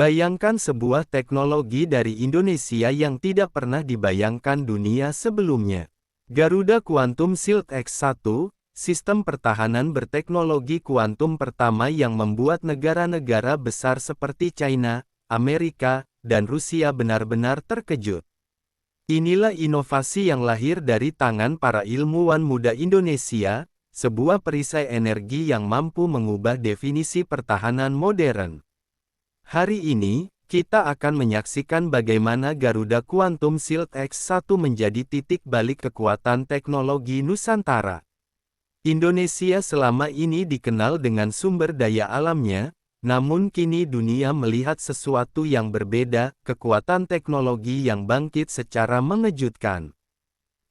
Bayangkan sebuah teknologi dari Indonesia yang tidak pernah dibayangkan dunia sebelumnya. Garuda Quantum Shield X1, sistem pertahanan berteknologi kuantum pertama yang membuat negara-negara besar seperti China, Amerika, dan Rusia benar-benar terkejut. Inilah inovasi yang lahir dari tangan para ilmuwan muda Indonesia, sebuah perisai energi yang mampu mengubah definisi pertahanan modern. Hari ini, kita akan menyaksikan bagaimana Garuda Quantum Shield X1 menjadi titik balik kekuatan teknologi Nusantara. Indonesia selama ini dikenal dengan sumber daya alamnya, namun kini dunia melihat sesuatu yang berbeda, kekuatan teknologi yang bangkit secara mengejutkan.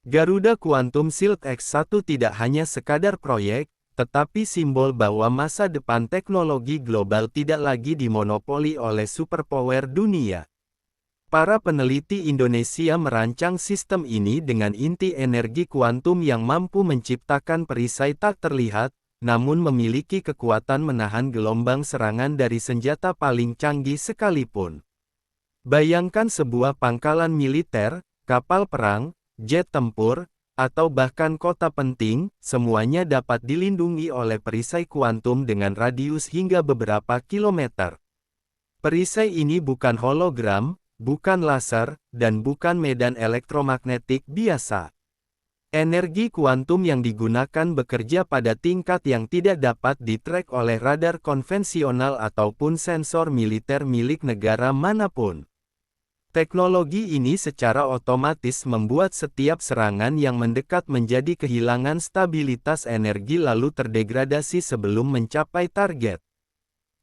Garuda Quantum Shield X1 tidak hanya sekadar proyek, tetapi simbol bahwa masa depan teknologi global tidak lagi dimonopoli oleh superpower dunia. Para peneliti Indonesia merancang sistem ini dengan inti energi kuantum yang mampu menciptakan perisai tak terlihat, namun memiliki kekuatan menahan gelombang serangan dari senjata paling canggih sekalipun. Bayangkan sebuah pangkalan militer, kapal perang, jet tempur, atau bahkan kota penting, semuanya dapat dilindungi oleh perisai kuantum dengan radius hingga beberapa kilometer. Perisai ini bukan hologram, bukan laser, dan bukan medan elektromagnetik biasa. Energi kuantum yang digunakan bekerja pada tingkat yang tidak dapat di-track oleh radar konvensional ataupun sensor militer milik negara manapun. Teknologi ini secara otomatis membuat setiap serangan yang mendekat menjadi kehilangan stabilitas energi lalu terdegradasi sebelum mencapai target.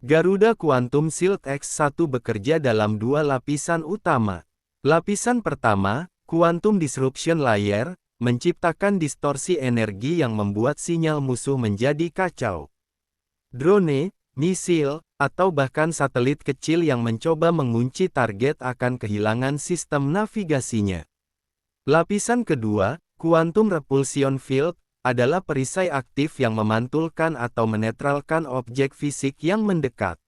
Garuda Quantum Shield X1 bekerja dalam dua lapisan utama. Lapisan pertama, Quantum Disruption Layer, menciptakan distorsi energi yang membuat sinyal musuh menjadi kacau. Drone, misil, atau bahkan satelit kecil yang mencoba mengunci target akan kehilangan sistem navigasinya. Lapisan kedua, Quantum Repulsion Field, adalah perisai aktif yang memantulkan atau menetralkan objek fisik yang mendekat.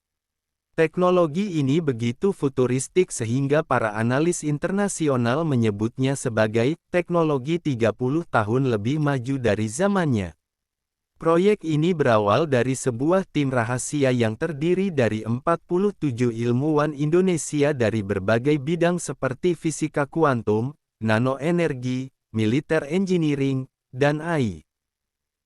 Teknologi ini begitu futuristik sehingga para analis internasional menyebutnya sebagai teknologi 30 tahun lebih maju dari zamannya. Proyek ini berawal dari sebuah tim rahasia yang terdiri dari 47 ilmuwan Indonesia dari berbagai bidang seperti fisika kuantum, nanoenergi, militer engineering, dan AI.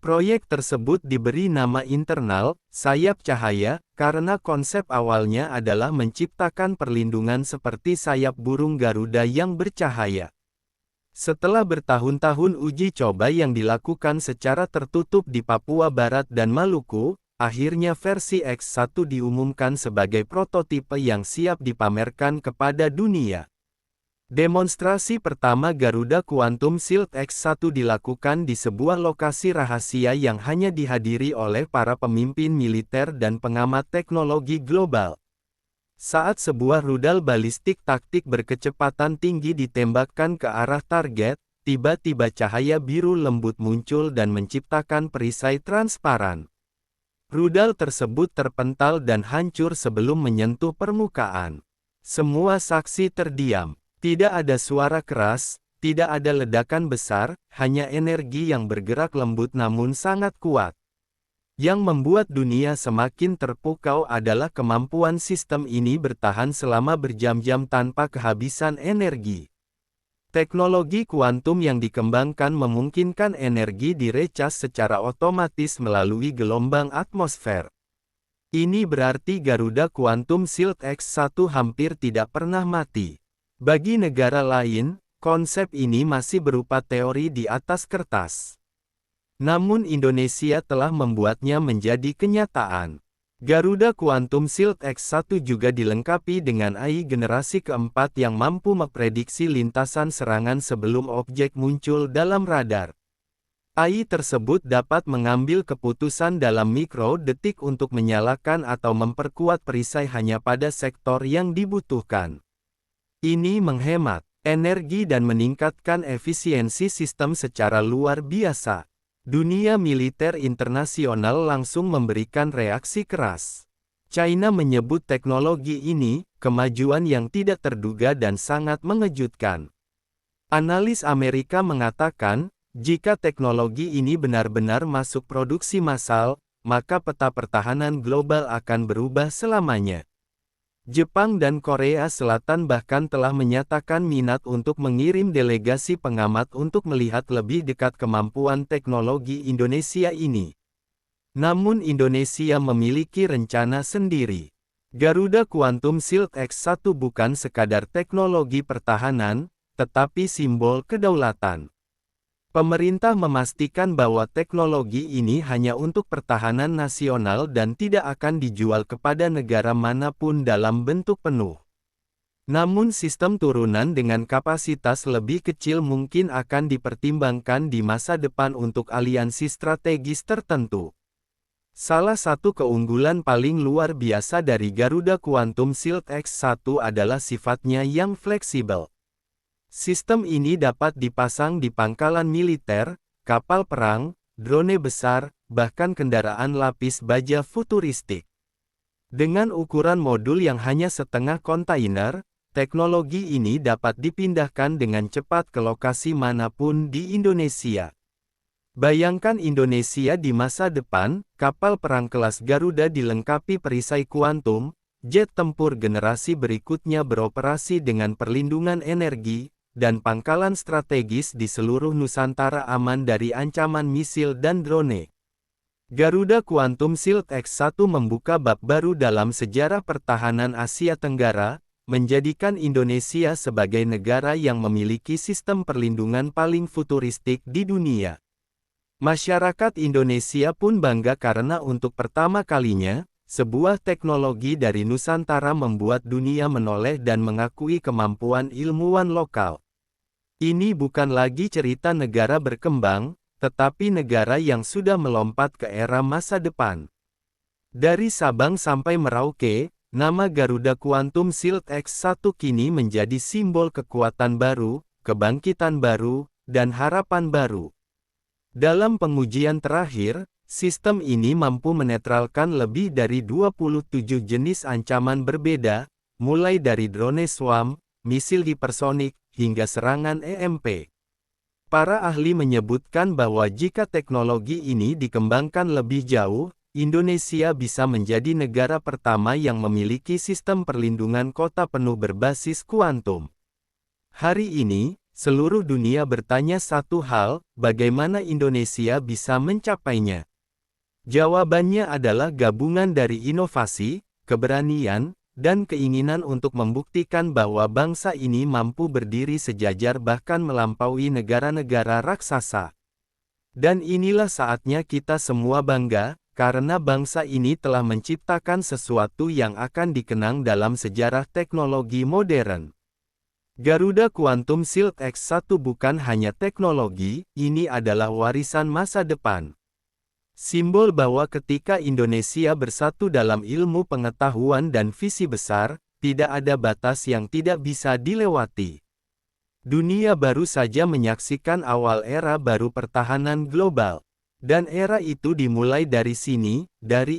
Proyek tersebut diberi nama internal, sayap cahaya, karena konsep awalnya adalah menciptakan perlindungan seperti sayap burung Garuda yang bercahaya. Setelah bertahun-tahun uji coba yang dilakukan secara tertutup di Papua Barat dan Maluku, akhirnya versi X1 diumumkan sebagai prototipe yang siap dipamerkan kepada dunia. Demonstrasi pertama Garuda Quantum Shield X1 dilakukan di sebuah lokasi rahasia yang hanya dihadiri oleh para pemimpin militer dan pengamat teknologi global. Saat sebuah rudal balistik taktik berkecepatan tinggi ditembakkan ke arah target, tiba-tiba cahaya biru lembut muncul dan menciptakan perisai transparan. Rudal tersebut terpental dan hancur sebelum menyentuh permukaan. Semua saksi terdiam. Tidak ada suara keras, tidak ada ledakan besar, hanya energi yang bergerak lembut namun sangat kuat. Yang membuat dunia semakin terpukau adalah kemampuan sistem ini bertahan selama berjam-jam tanpa kehabisan energi. Teknologi kuantum yang dikembangkan memungkinkan energi direcas secara otomatis melalui gelombang atmosfer. Ini berarti Garuda Quantum Shield X1 hampir tidak pernah mati. Bagi negara lain, konsep ini masih berupa teori di atas kertas. Namun Indonesia telah membuatnya menjadi kenyataan. Garuda Quantum Shield X1 juga dilengkapi dengan AI generasi keempat yang mampu memprediksi lintasan serangan sebelum objek muncul dalam radar. AI tersebut dapat mengambil keputusan dalam mikrodetik untuk menyalakan atau memperkuat perisai hanya pada sektor yang dibutuhkan. Ini menghemat energi dan meningkatkan efisiensi sistem secara luar biasa. Dunia militer internasional langsung memberikan reaksi keras. China menyebut teknologi ini kemajuan yang tidak terduga dan sangat mengejutkan. Analis Amerika mengatakan, jika teknologi ini benar-benar masuk produksi massal, maka peta pertahanan global akan berubah selamanya. Jepang dan Korea Selatan bahkan telah menyatakan minat untuk mengirim delegasi pengamat untuk melihat lebih dekat kemampuan teknologi Indonesia ini. Namun Indonesia memiliki rencana sendiri. Garuda Quantum Shield X1 bukan sekadar teknologi pertahanan, tetapi simbol kedaulatan. Pemerintah memastikan bahwa teknologi ini hanya untuk pertahanan nasional dan tidak akan dijual kepada negara manapun dalam bentuk penuh. Namun sistem turunan dengan kapasitas lebih kecil mungkin akan dipertimbangkan di masa depan untuk aliansi strategis tertentu. Salah satu keunggulan paling luar biasa dari Garuda Quantum Shield X1 adalah sifatnya yang fleksibel. Sistem ini dapat dipasang di pangkalan militer, kapal perang, drone besar, bahkan kendaraan lapis baja futuristik. Dengan ukuran modul yang hanya setengah kontainer, teknologi ini dapat dipindahkan dengan cepat ke lokasi manapun di Indonesia. Bayangkan Indonesia di masa depan, kapal perang kelas Garuda dilengkapi perisai kuantum, jet tempur generasi berikutnya beroperasi dengan perlindungan energi, dan pangkalan strategis di seluruh Nusantara aman dari ancaman misil dan drone. Garuda Quantum Shield X1 membuka bab baru dalam sejarah pertahanan Asia Tenggara, menjadikan Indonesia sebagai negara yang memiliki sistem perlindungan paling futuristik di dunia. Masyarakat Indonesia pun bangga karena untuk pertama kalinya, sebuah teknologi dari Nusantara membuat dunia menoleh dan mengakui kemampuan ilmuwan lokal. Ini bukan lagi cerita negara berkembang, tetapi negara yang sudah melompat ke era masa depan. Dari Sabang sampai Merauke, nama Garuda Quantum Shield X1 kini menjadi simbol kekuatan baru, kebangkitan baru, dan harapan baru. Dalam pengujian terakhir, sistem ini mampu menetralkan lebih dari 27 jenis ancaman berbeda, mulai dari drone swarm, misil hipersonik, hingga serangan EMP. Para ahli menyebutkan bahwa jika teknologi ini dikembangkan lebih jauh, Indonesia bisa menjadi negara pertama yang memiliki sistem perlindungan kota penuh berbasis kuantum. Hari ini, seluruh dunia bertanya satu hal, bagaimana Indonesia bisa mencapainya? Jawabannya adalah gabungan dari inovasi, keberanian, dan keinginan untuk membuktikan bahwa bangsa ini mampu berdiri sejajar bahkan melampaui negara-negara raksasa. Dan inilah saatnya kita semua bangga, karena bangsa ini telah menciptakan sesuatu yang akan dikenang dalam sejarah teknologi modern. Garuda Quantum Shield X1 bukan hanya teknologi, ini adalah warisan masa depan. Simbol bahwa ketika Indonesia bersatu dalam ilmu pengetahuan dan visi besar, tidak ada batas yang tidak bisa dilewati. Dunia baru saja menyaksikan awal era baru pertahanan global. Dan era itu dimulai dari sini, dari